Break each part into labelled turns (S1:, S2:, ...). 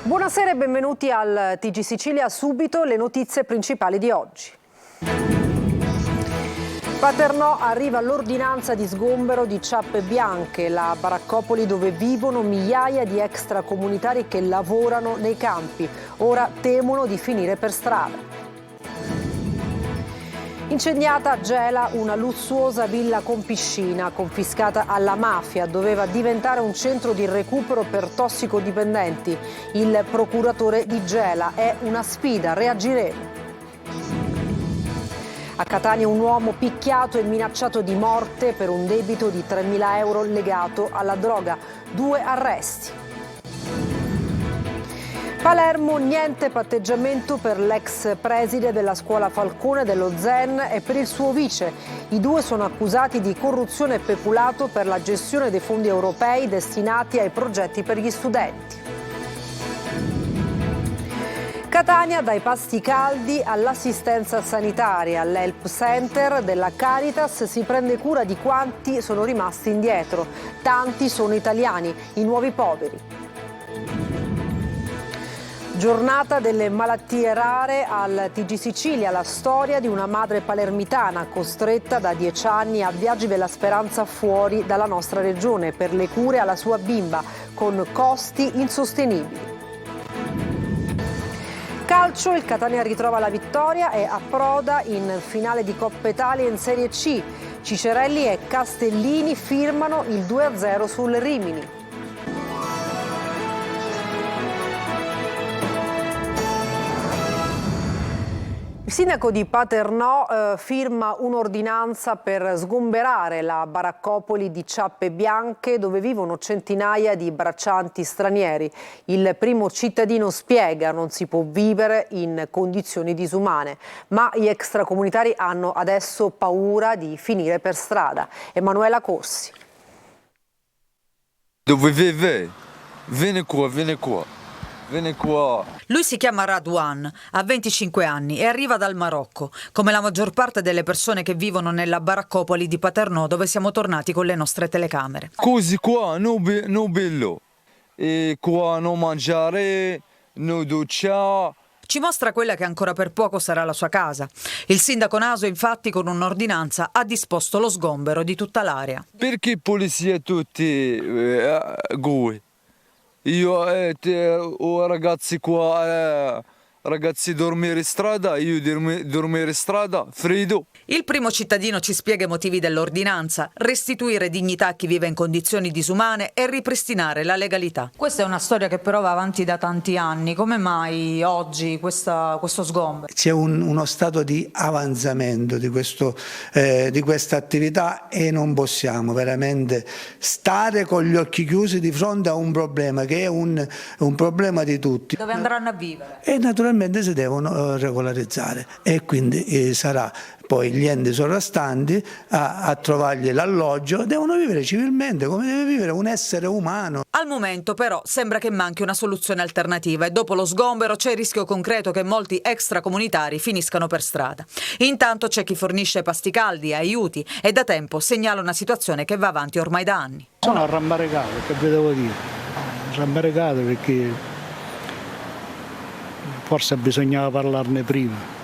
S1: Buonasera e benvenuti al TG Sicilia. Subito le notizie principali di oggi. Paternò arriva l'ordinanza di sgombero di Ciappe Bianche, la baraccopoli dove vivono migliaia di extracomunitari che lavorano nei campi. Ora temono di finire per strada. Incendiata a Gela una lussuosa villa con piscina confiscata alla mafia. Doveva diventare un centro di recupero per tossicodipendenti. Il procuratore di Gela: è una sfida, reagiremo. A Catania un uomo picchiato e minacciato di morte per un debito di 3.000 euro legato alla droga. 2 arresti. Palermo, niente patteggiamento per l'ex preside della scuola Falcone dello Zen e per il suo vice. I due sono accusati di corruzione e peculato per la gestione dei fondi europei destinati ai progetti per gli studenti. Catania, dai pasti caldi all'assistenza sanitaria, all'Help Center della Caritas si prende cura di quanti sono rimasti indietro. Tanti sono italiani, i nuovi poveri. Giornata delle malattie rare al TG Sicilia, la storia di una madre palermitana costretta da 10 anni a viaggi della speranza fuori dalla nostra regione per le cure alla sua bimba, con costi insostenibili. Calcio, il Catania ritrova la vittoria e approda in finale di Coppa Italia in Serie C. Cicerelli e Castellini firmano il 2-0 sul Rimini. Il sindaco di Paternò firma un'ordinanza per sgomberare la baraccopoli di Ciappe Bianche dove vivono centinaia di braccianti stranieri. Il primo cittadino spiega: non si può vivere in condizioni disumane, ma gli extracomunitari hanno adesso paura di finire per strada. Emanuela Corsi.
S2: Dove vive? Vieni qua, vieni qua. Vieni qua.
S3: Lui si chiama Radwan, ha 25 anni e arriva dal Marocco, come la maggior parte delle persone che vivono nella baraccopoli di Paternò, dove siamo tornati con le nostre telecamere.
S2: Così qua, no bello. E qua non mangiare, no doccia.
S3: Ci mostra quella che ancora per poco sarà la sua casa. Il sindaco Naso, infatti, con un'ordinanza ha disposto lo sgombero di tutta l'area.
S2: Perché polizia tutti goi? Io ragazzi qua, ragazzi dormire in strada, io dormire in strada, freddo.
S3: Il primo cittadino ci spiega i motivi dell'ordinanza: restituire dignità a chi vive in condizioni disumane e ripristinare la legalità. Questa è una storia che però va avanti da tanti anni. Come mai oggi questo sgombero?
S4: C'è uno stato di avanzamento di questa attività e non possiamo veramente stare con gli occhi chiusi di fronte a un problema che è un problema di tutti.
S3: Dove andranno a vivere?
S4: E naturalmente si devono regolarizzare e quindi sarà poi gli enti sovrastanti a trovargli l'alloggio. Devono vivere civilmente come deve vivere un essere umano.
S3: Al momento però sembra che manchi una soluzione alternativa e dopo lo sgombero c'è il rischio concreto che molti extracomunitari finiscano per strada. Intanto c'è chi fornisce pasti caldi, aiuti e da tempo segnala una situazione che va avanti ormai da anni.
S5: Sono rammaricato, che vi devo dire? Rammaricato perché forse bisognava parlarne prima.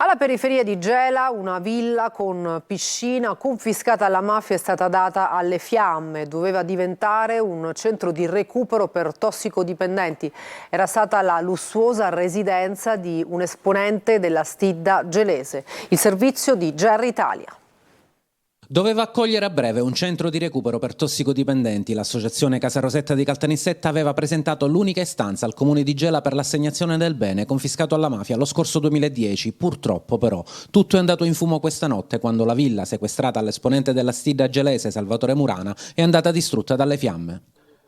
S1: Alla periferia di Gela una villa con piscina confiscata alla mafia è stata data alle fiamme. Doveva diventare un centro di recupero per tossicodipendenti. Era stata la lussuosa residenza di un esponente della stidda gelese. Il servizio di GR Italia.
S6: Doveva accogliere a breve un centro di recupero per tossicodipendenti. L'associazione Casa Rosetta di Caltanissetta aveva presentato l'unica istanza al comune di Gela per l'assegnazione del bene confiscato alla mafia lo scorso 2010. Purtroppo però tutto è andato in fumo questa notte quando la villa sequestrata all'esponente della stidda gelese Salvatore Murana è andata distrutta dalle fiamme.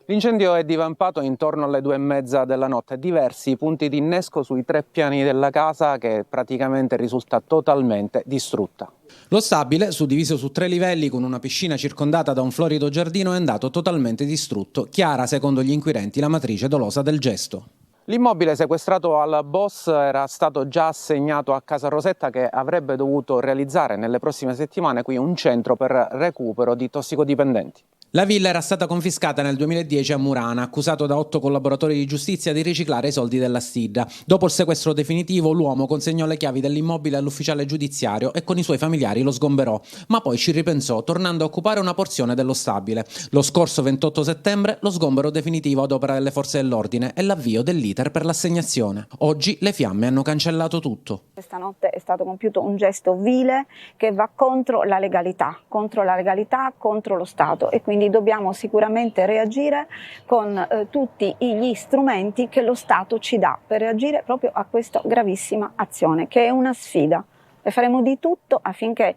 S7: L'incendio è divampato intorno alle 2:30 della notte. Diversi punti di innesco sui 3 piani della casa che praticamente risulta totalmente distrutta.
S6: Lo stabile, suddiviso su 3 livelli con una piscina circondata da un florido giardino, è andato totalmente distrutto. Chiara, secondo gli inquirenti, la matrice dolosa del gesto.
S7: L'immobile sequestrato al boss era stato già assegnato a Casa Rosetta, che avrebbe dovuto realizzare nelle prossime settimane qui un centro per recupero di tossicodipendenti.
S6: La villa era stata confiscata nel 2010 a Murana, accusato da 8 collaboratori di giustizia di riciclare i soldi della Stidda. Dopo il sequestro definitivo, l'uomo consegnò le chiavi dell'immobile all'ufficiale giudiziario e con i suoi familiari lo sgomberò, ma poi ci ripensò, tornando a occupare una porzione dello stabile. Lo scorso 28 settembre lo sgombero definitivo ad opera delle forze dell'ordine e l'avvio dell'iter per l'assegnazione. Oggi le fiamme hanno cancellato tutto.
S8: Questa notte è stato compiuto un gesto vile che va contro la legalità, contro lo Stato, e quindi dobbiamo sicuramente reagire con tutti gli strumenti che lo Stato ci dà per reagire proprio a questa gravissima azione, che è una sfida. E faremo di tutto affinché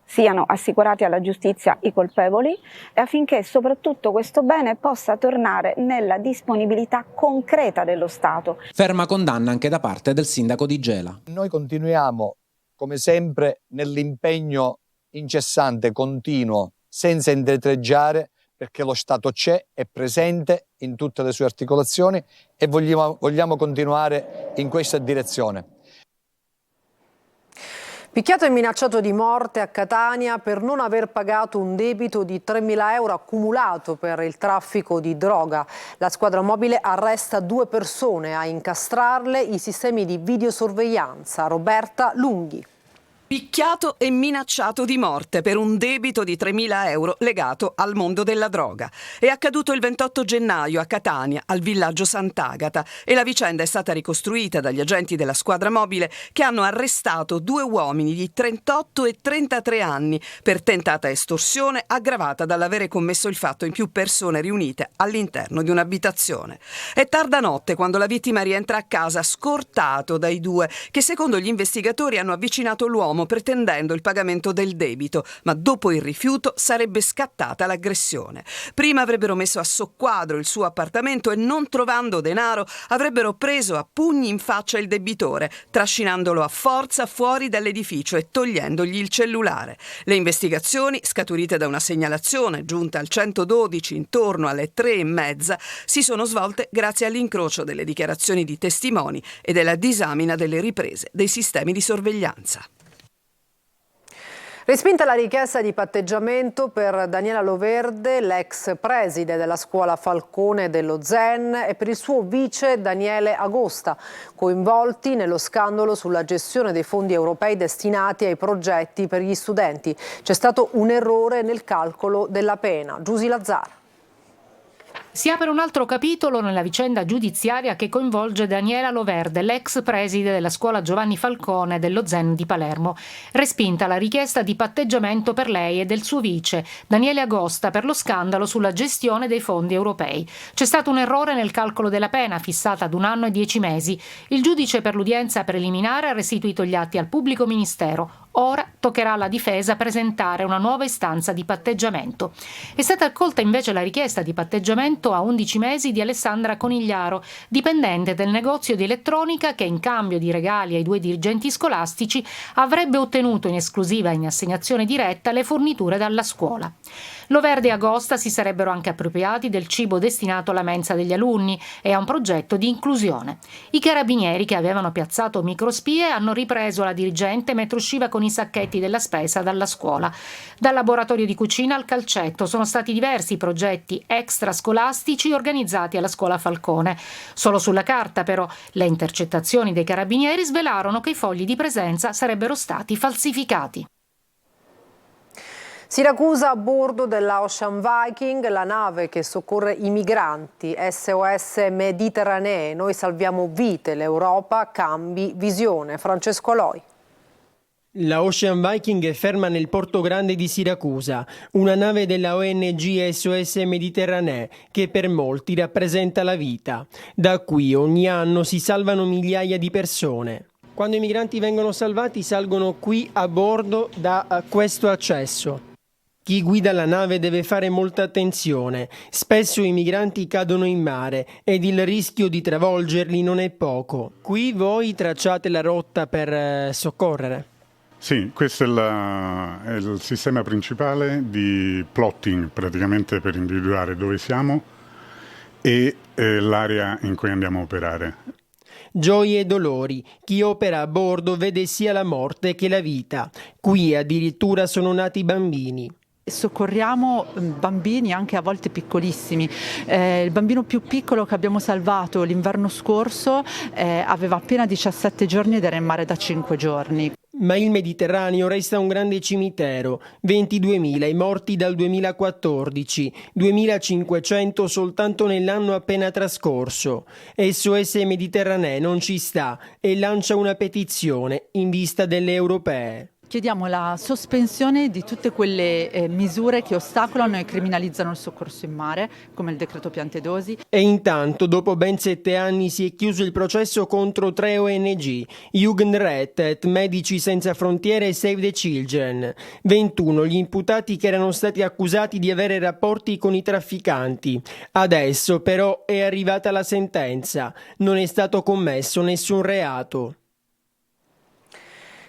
S8: siano assicurati alla giustizia i colpevoli e affinché soprattutto questo bene possa tornare nella disponibilità concreta dello Stato.
S6: Ferma condanna anche da parte del sindaco di Gela.
S9: Noi continuiamo, come sempre, nell'impegno incessante, continuo, senza indietreggiare, perché lo Stato c'è, è presente in tutte le sue articolazioni e vogliamo continuare in questa direzione.
S1: Picchiato e minacciato di morte a Catania per non aver pagato un debito di 3.000 euro accumulato per il traffico di droga. La squadra mobile arresta 2 persone, a incastrarle i sistemi di videosorveglianza. Roberta Lunghi.
S10: Picchiato e minacciato di morte per un debito di 3.000 euro legato al mondo della droga. È accaduto il 28 gennaio a Catania, al villaggio Sant'Agata, e la vicenda è stata ricostruita dagli agenti della squadra mobile che hanno arrestato 2 uomini di 38 e 33 anni per tentata estorsione aggravata dall'avere commesso il fatto in più persone riunite all'interno di un'abitazione. È tarda notte quando la vittima rientra a casa scortato dai 2 che, secondo gli investigatori, hanno avvicinato l'uomo pretendendo il pagamento del debito, ma dopo il rifiuto sarebbe scattata l'aggressione. Prima avrebbero messo a soqquadro il suo appartamento e, non trovando denaro, avrebbero preso a pugni in faccia il debitore, trascinandolo a forza fuori dall'edificio e togliendogli il cellulare. Le investigazioni, scaturite da una segnalazione giunta al 112 intorno alle 3:30, si sono svolte grazie all'incrocio delle dichiarazioni di testimoni e della disamina delle riprese dei sistemi di sorveglianza.
S1: Respinta la richiesta di patteggiamento per Daniela Loverde, l'ex preside della scuola Falcone dello Zen, e per il suo vice Daniele Agosta, coinvolti nello scandalo sulla gestione dei fondi europei destinati ai progetti per gli studenti. C'è stato un errore nel calcolo della pena. Giusy Lazzara.
S11: Si apre un altro capitolo nella vicenda giudiziaria che coinvolge Daniela Loverde, l'ex preside della scuola Giovanni Falcone dello Zen di Palermo. Respinta la richiesta di patteggiamento per lei e del suo vice, Daniele Agosta, per lo scandalo sulla gestione dei fondi europei. C'è stato un errore nel calcolo della pena, fissata ad 1 anno e 10 mesi. Il giudice per l'udienza preliminare ha restituito gli atti al pubblico ministero. Ora toccherà alla difesa presentare una nuova istanza di patteggiamento. È stata accolta invece la richiesta di patteggiamento a 11 mesi di Alessandra Conigliaro, dipendente del negozio di elettronica che, in cambio di regali ai 2 dirigenti scolastici, avrebbe ottenuto in esclusiva e in assegnazione diretta le forniture dalla scuola. Loverde e Agosta si sarebbero anche appropriati del cibo destinato alla mensa degli alunni e a un progetto di inclusione. I carabinieri, che avevano piazzato microspie, hanno ripreso la dirigente mentre usciva con i sacchetti della spesa dalla scuola. Dal laboratorio di cucina al calcetto sono stati diversi progetti extrascolastici organizzati alla scuola Falcone. Solo sulla carta, però, le intercettazioni dei carabinieri svelarono che i fogli di presenza sarebbero stati falsificati.
S1: Siracusa, a bordo della Ocean Viking, la nave che soccorre i migranti, SOS Mediterranee. Noi salviamo vite, l'Europa cambi visione. Francesco Loi.
S12: La Ocean Viking è ferma nel porto grande di Siracusa, una nave della ONG SOS Mediterranee che per molti rappresenta la vita. Da qui ogni anno si salvano migliaia di persone. Quando i migranti vengono salvati salgono qui a bordo da questo accesso. Chi guida la nave deve fare molta attenzione. Spesso i migranti cadono in mare ed il rischio di travolgerli non è poco. Qui voi tracciate la rotta per soccorrere.
S13: Sì, questo è il sistema principale di plotting, praticamente per individuare dove siamo e l'area in cui andiamo a operare.
S12: Gioie e dolori. Chi opera a bordo vede sia la morte che la vita. Qui addirittura sono nati bambini.
S14: Soccorriamo bambini anche a volte piccolissimi. Il bambino più piccolo che abbiamo salvato l'inverno scorso aveva appena 17 giorni ed era in mare da 5 giorni.
S12: Ma il Mediterraneo resta un grande cimitero, 22.000 i morti dal 2014, 2.500 soltanto nell'anno appena trascorso. SOS Mediterranee non ci sta e lancia una petizione in vista delle europee.
S14: Chiediamo la sospensione di tutte quelle misure che ostacolano e criminalizzano il soccorso in mare, come il decreto Piantedosi.
S12: E intanto, dopo ben 7 anni, si è chiuso il processo contro 3 ONG, Jugendrettet, Medici Senza Frontiere e Save the Children. 21 gli imputati che erano stati accusati di avere rapporti con i trafficanti. Adesso però è arrivata la sentenza. Non è stato commesso nessun reato.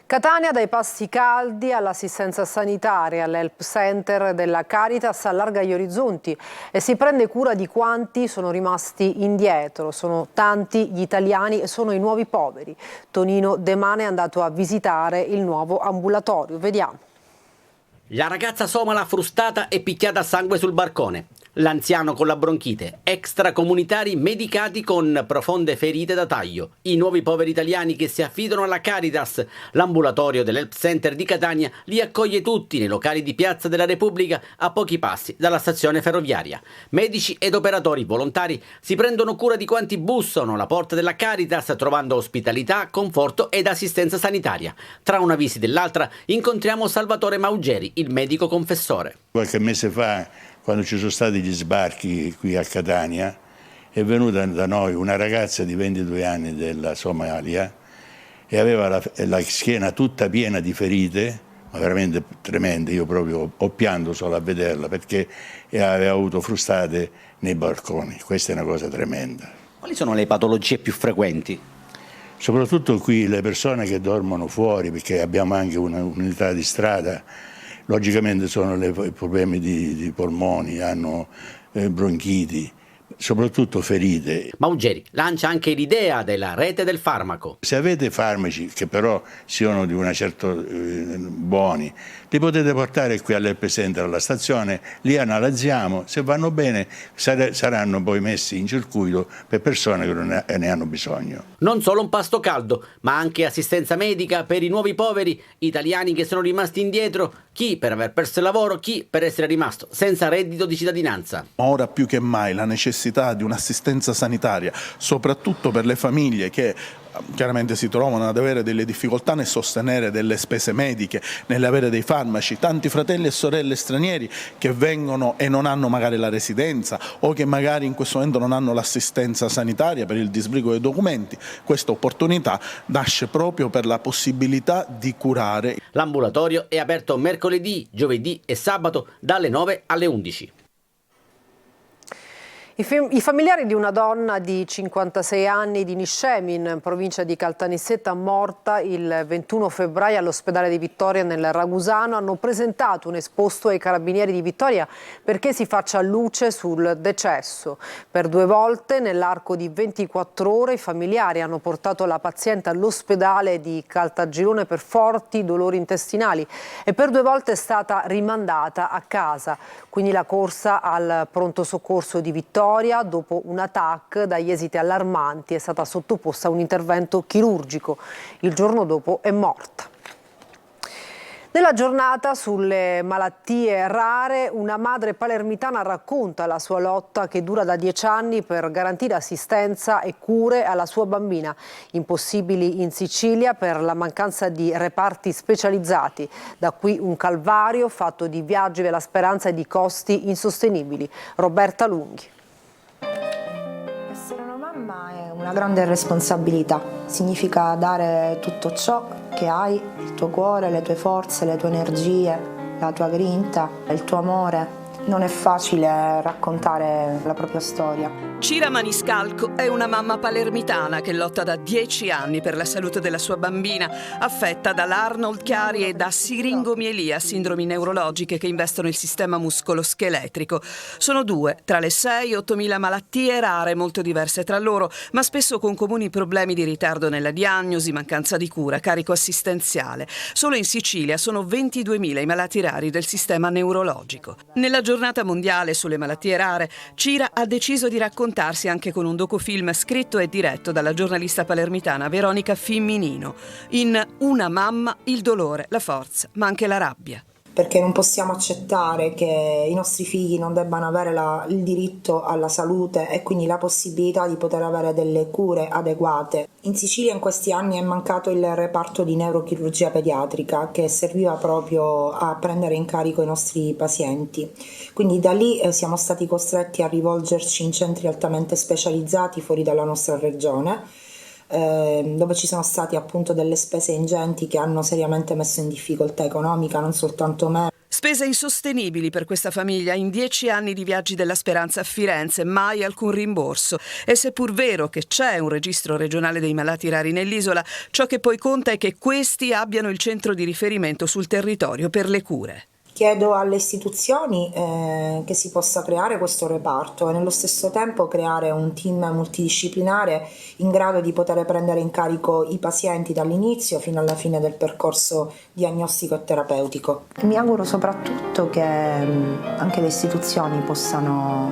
S1: Catania, dai pasti caldi all'assistenza sanitaria, all'help center della Caritas allarga gli orizzonti e si prende cura di quanti sono rimasti indietro. Sono tanti gli italiani e sono i nuovi poveri. Tonino De Mane è andato a visitare il nuovo ambulatorio. Vediamo.
S15: La ragazza somala frustata e picchiata a sangue sul barcone. L'anziano con la bronchite, extracomunitari medicati con profonde ferite da taglio, i nuovi poveri italiani che si affidano alla Caritas. L'ambulatorio dell'Help Center di Catania li accoglie tutti nei locali di Piazza della Repubblica a pochi passi dalla stazione ferroviaria. Medici ed operatori volontari si prendono cura di quanti bussano alla porta della Caritas trovando ospitalità, conforto ed assistenza sanitaria. Tra una visita e l'altra incontriamo Salvatore Maugeri, il medico confessore.
S16: Qualche mese fa, quando ci sono stati gli sbarchi qui a Catania, è venuta da noi una ragazza di 22 anni della Somalia e aveva la schiena tutta piena di ferite, ma veramente tremende. Io proprio ho pianto solo a vederla perché aveva avuto frustate nei balconi. Questa è una cosa tremenda.
S15: Quali sono le patologie più frequenti?
S16: Soprattutto qui le persone che dormono fuori, perché abbiamo anche un'unità di strada. Logicamente sono i problemi di polmoni, hanno bronchiti, soprattutto ferite.
S15: Maugeri lancia anche l'idea della rete del farmaco.
S16: Se avete farmaci che però siano di una certa buoni, li potete portare qui all'Help Center, alla stazione, li analizziamo, se vanno bene saranno poi messi in circuito per persone che ne hanno bisogno.
S15: Non solo un pasto caldo, ma anche assistenza medica per i nuovi poveri, italiani che sono rimasti indietro, chi per aver perso il lavoro, chi per essere rimasto senza reddito di cittadinanza.
S17: Ora più che mai la necessità di un'assistenza sanitaria, soprattutto per le famiglie che chiaramente si trovano ad avere delle difficoltà nel sostenere delle spese mediche, nell'avere dei farmaci, tanti fratelli e sorelle stranieri che vengono e non hanno magari la residenza o che magari in questo momento non hanno l'assistenza sanitaria per il disbrigo dei documenti. Questa opportunità nasce proprio per la possibilità di curare.
S15: L'ambulatorio è aperto mercoledì, giovedì e sabato dalle 9 alle 11.
S1: I familiari di una donna di 56 anni di Niscemin, provincia di Caltanissetta, morta il 21 febbraio all'ospedale di Vittoria nel Ragusano, hanno presentato un esposto ai carabinieri di Vittoria perché si faccia luce sul decesso. Per 2 volte nell'arco di 24 ore i familiari hanno portato la paziente all'ospedale di Caltagirone per forti dolori intestinali e per 2 volte è stata rimandata a casa. Quindi la corsa al pronto soccorso di Vittoria, dopo un TAC dagli esiti allarmanti, è stata sottoposta a un intervento chirurgico. Il giorno dopo è morta. Nella giornata sulle malattie rare, una madre palermitana racconta la sua lotta che dura da 10 anni per garantire assistenza e cure alla sua bambina, impossibili in Sicilia per la mancanza di reparti specializzati. Da qui un calvario fatto di viaggi della speranza e di costi insostenibili. Roberta Lunghi.
S18: Essere una mamma è una grande responsabilità, significa dare tutto ciò che hai, il tuo cuore, le tue forze, le tue energie, la tua grinta, il tuo amore Non è facile raccontare la propria storia.
S10: Cira Maniscalco è una mamma palermitana che lotta da 10 anni per la salute della sua bambina, affetta dall'Arnold Chiari e da siringomielia, sindromi neurologiche che investono il sistema muscolo-scheletrico. Sono 2 tra le 6-8.000 malattie rare, molto diverse tra loro, ma spesso con comuni problemi di ritardo nella diagnosi, mancanza di cura, carico assistenziale. Solo in Sicilia sono 22.000 i malati rari del sistema neurologico. Nella giornata mondiale sulle malattie rare, Cira ha deciso di raccontarsi anche con un docufilm scritto e diretto dalla giornalista palermitana Veronica Fimminino. In Una mamma, il dolore, la forza, ma anche la rabbia.
S18: Perché non possiamo accettare che i nostri figli non debbano avere il diritto alla salute e quindi la possibilità di poter avere delle cure adeguate. In Sicilia in questi anni è mancato il reparto di neurochirurgia pediatrica che serviva proprio a prendere in carico i nostri pazienti. Quindi da lì siamo stati costretti a rivolgerci in centri altamente specializzati fuori dalla nostra regione, dove ci sono stati appunto delle spese ingenti che hanno seriamente messo in difficoltà economica non soltanto me.
S10: Spese insostenibili per questa famiglia in 10 anni di viaggi della speranza a Firenze, mai alcun rimborso. E seppur vero che c'è un registro regionale dei malati rari nell'isola, ciò che poi conta è che questi abbiano il centro di riferimento sul territorio per le cure.
S18: Chiedo alle istituzioni che si possa creare questo reparto e nello stesso tempo creare un team multidisciplinare in grado di poter prendere in carico i pazienti dall'inizio fino alla fine del percorso diagnostico e terapeutico. Mi auguro soprattutto che anche le istituzioni possano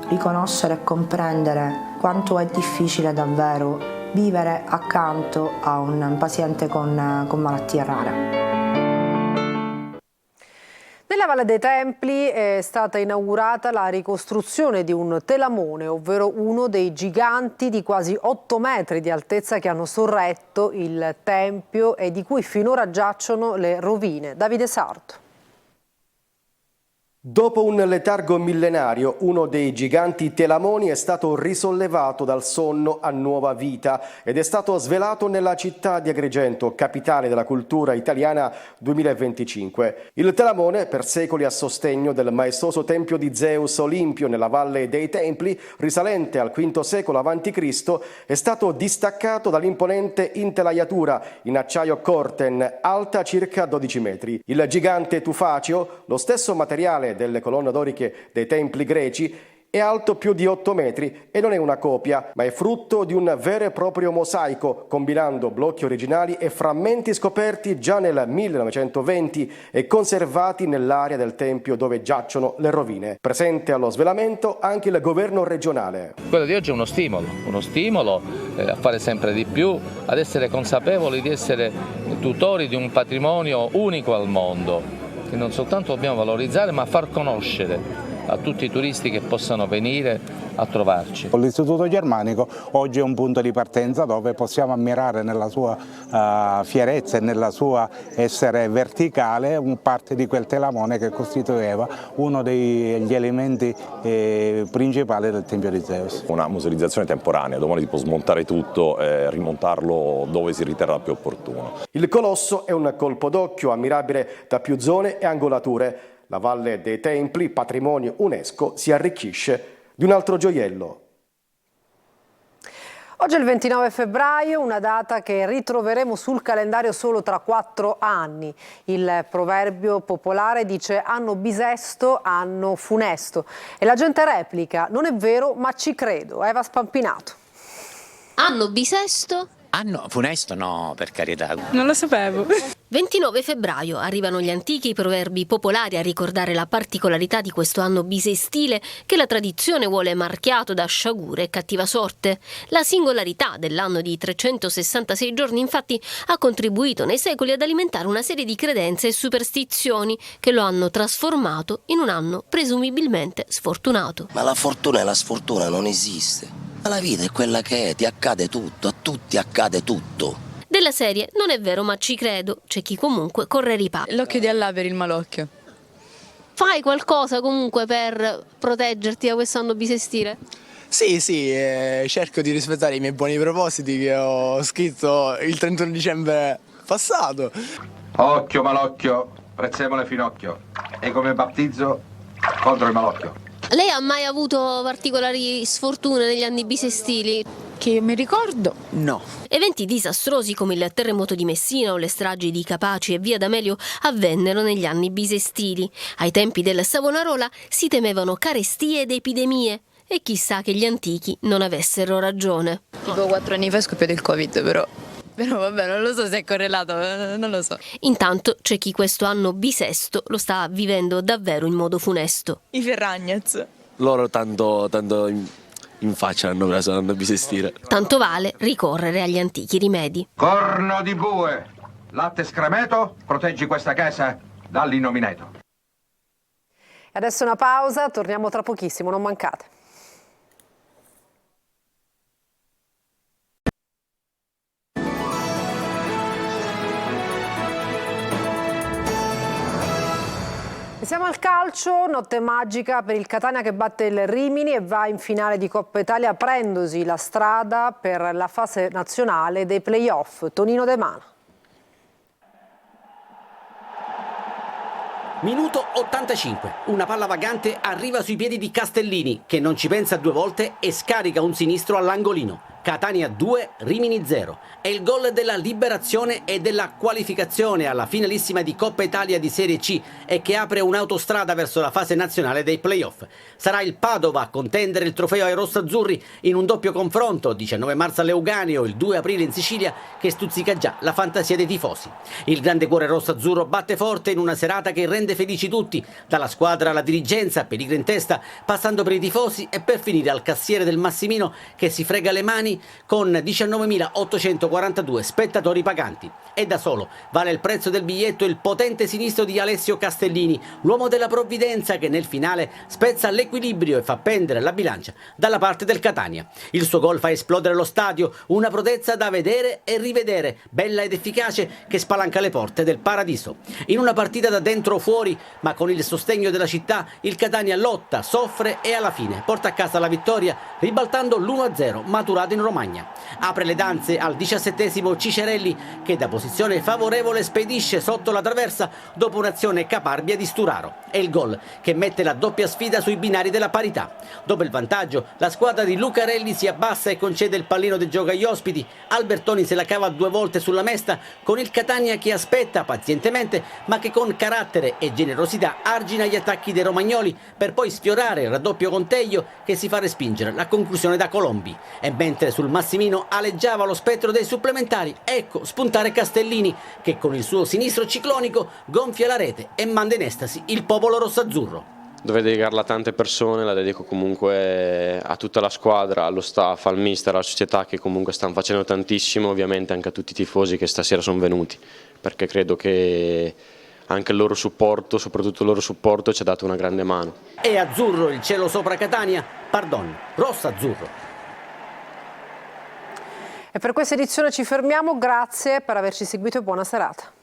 S18: riconoscere e comprendere quanto è difficile davvero vivere accanto a un paziente con malattie rare.
S1: Nella Valle dei Templi è stata inaugurata la ricostruzione di un telamone, ovvero uno dei giganti di quasi 8 metri di altezza che hanno sorretto il tempio e di cui finora giacciono le rovine. Davide Sarto.
S19: Dopo un letargo millenario, uno dei giganti telamoni è stato risollevato dal sonno a nuova vita ed è stato svelato nella città di Agrigento, capitale della cultura italiana 2025. Il telamone, per secoli a sostegno del maestoso tempio di Zeus Olimpio nella Valle dei Templi, risalente al V secolo a.C., è stato distaccato dall'imponente intelaiatura in acciaio corten, alta circa 12 metri. Il gigante tufaceo, lo stesso materiale delle colonne doriche dei templi greci, è alto più di 8 metri e non è una copia, ma è frutto di un vero e proprio mosaico, combinando blocchi originali e frammenti scoperti già nel 1920 e conservati nell'area del tempio dove giacciono le rovine. Presente allo svelamento anche il governo regionale.
S20: Quello di oggi è uno stimolo a fare sempre di più, ad essere consapevoli di essere tutori di un patrimonio unico al mondo, che non soltanto dobbiamo valorizzare ma far conoscere a tutti i turisti che possano venire a trovarci.
S21: L'Istituto Germanico oggi è un punto di partenza dove possiamo ammirare nella sua fierezza e nella sua essere verticale parte di quel telamone che costituiva uno degli elementi principali del Tempio di Zeus.
S22: Una musealizzazione temporanea, domani si può smontare tutto e rimontarlo dove si riterrà più opportuno.
S19: Il colosso è un colpo d'occhio ammirabile da più zone e angolature. La Valle dei Templi, patrimonio UNESCO, si arricchisce di un altro gioiello.
S1: Oggi è il 29 febbraio, una data che ritroveremo sul calendario solo tra 4 anni. Il proverbio popolare dice anno bisesto, anno funesto. E la gente replica, non è vero ma ci credo. Eva Spampinato.
S23: Anno bisesto?
S24: Anno funesto? No, per carità.
S23: Non lo sapevo. 29 febbraio arrivano gli antichi proverbi popolari a ricordare la particolarità di questo anno bisestile che la tradizione vuole marchiato da sciagure e cattiva sorte. La singolarità dell'anno di 366 giorni infatti ha contribuito nei secoli ad alimentare una serie di credenze e superstizioni che lo hanno trasformato in un anno presumibilmente sfortunato.
S25: Ma la fortuna e la sfortuna non esiste. Ma la vita è quella che è, ti accade tutto, a tutti accade tutto.
S23: Della serie non è vero ma ci credo, c'è chi comunque corre riparo.
S26: L'occhio di Allah per il malocchio.
S23: Fai qualcosa comunque per proteggerti da quest'anno bisestile?
S26: Sì, cerco di rispettare i miei buoni propositi che ho scritto il 31 dicembre passato.
S27: Occhio malocchio, prezzemolo finocchio. E come battizzo
S2: contro il malocchio.
S23: Lei ha mai avuto particolari sfortune negli anni bisestili?
S3: Che io mi ricordo, no.
S23: Eventi disastrosi come il terremoto di Messina o le stragi di Capaci e Via D'Amelio avvennero negli anni bisestili. Ai tempi del Savonarola si temevano carestie ed epidemie. E chissà che gli antichi non avessero ragione.
S3: Tipo 4 anni fa è scoppiato il Covid, però vabbè, non lo so se è correlato, non lo so.
S23: Intanto c'è chi questo anno bisesto lo sta vivendo davvero in modo funesto.
S3: I Ferragnez.
S4: Loro tanto in faccia hanno preso, hanno bisestire.
S23: Tanto vale ricorrere agli antichi rimedi.
S2: Corno di bue, latte scremeto, proteggi questa casa dall'innominato.
S1: Adesso una pausa, torniamo tra pochissimo, non mancate. Siamo al calcio, notte magica per il Catania che batte il Rimini e va in finale di Coppa Italia aprendosi la strada per la fase nazionale dei play-off. Tonino De Mano.
S15: Minuto 85, una palla vagante arriva sui piedi di Castellini che non ci pensa due volte e scarica un sinistro all'angolino. Catania 2, Rimini 0. È il gol della liberazione e della qualificazione alla finalissima di Coppa Italia di Serie C e che apre un'autostrada verso la fase nazionale dei playoff. Sarà il Padova a contendere il trofeo ai rossazzurri in un doppio confronto, 19 marzo a Leuganeo, il 2 aprile in Sicilia, che stuzzica già la fantasia dei tifosi. Il grande cuore rossazzurro batte forte in una serata che rende felici tutti, dalla squadra alla dirigenza, Pellegrini in testa, passando per i tifosi e per finire al cassiere del Massimino che si frega le mani con 19.842 spettatori paganti. E da solo vale il prezzo del biglietto il potente sinistro di Alessio Castellini, l'uomo della provvidenza che nel finale spezza l'equilibrio e fa pendere la bilancia dalla parte del Catania. Il suo gol fa esplodere lo stadio, una prodezza da vedere e rivedere, bella ed efficace, che spalanca le porte del paradiso. In una partita da dentro o fuori, ma con il sostegno della città, il Catania lotta, soffre e alla fine porta a casa la vittoria, ribaltando l'1-0 maturato in Romagna. Apre le danze al 17° Cicerelli che da posizione favorevole spedisce sotto la traversa dopo un'azione caparbia di Sturaro. È il gol che mette la doppia sfida sui binari della parità. Dopo il vantaggio, la squadra di Lucarelli si abbassa e concede il pallino del gioco agli ospiti. Albertoni se la cava 2 volte sulla mesta con il Catania che aspetta pazientemente ma che con carattere e generosità argina gli attacchi dei romagnoli per poi sfiorare il raddoppio con Teglio che si fa respingere la conclusione da Colombi. E mentre sul Massimino aleggiava lo spettro dei supplementari, ecco spuntare Castellini che con il suo sinistro ciclonico gonfia la rete e manda in estasi il popolo rossazzurro.
S5: Dovrei dedicarla a tante persone, la dedico comunque a tutta la squadra, allo staff, al mister, alla società che comunque stanno facendo tantissimo, ovviamente anche a tutti i tifosi che stasera sono venuti, perché credo che anche il loro supporto, soprattutto il loro supporto, ci ha dato una grande mano.
S15: E azzurro il cielo sopra Catania, pardon, rosso-azzurro.
S1: E per questa edizione ci fermiamo, grazie per averci seguito e buona serata.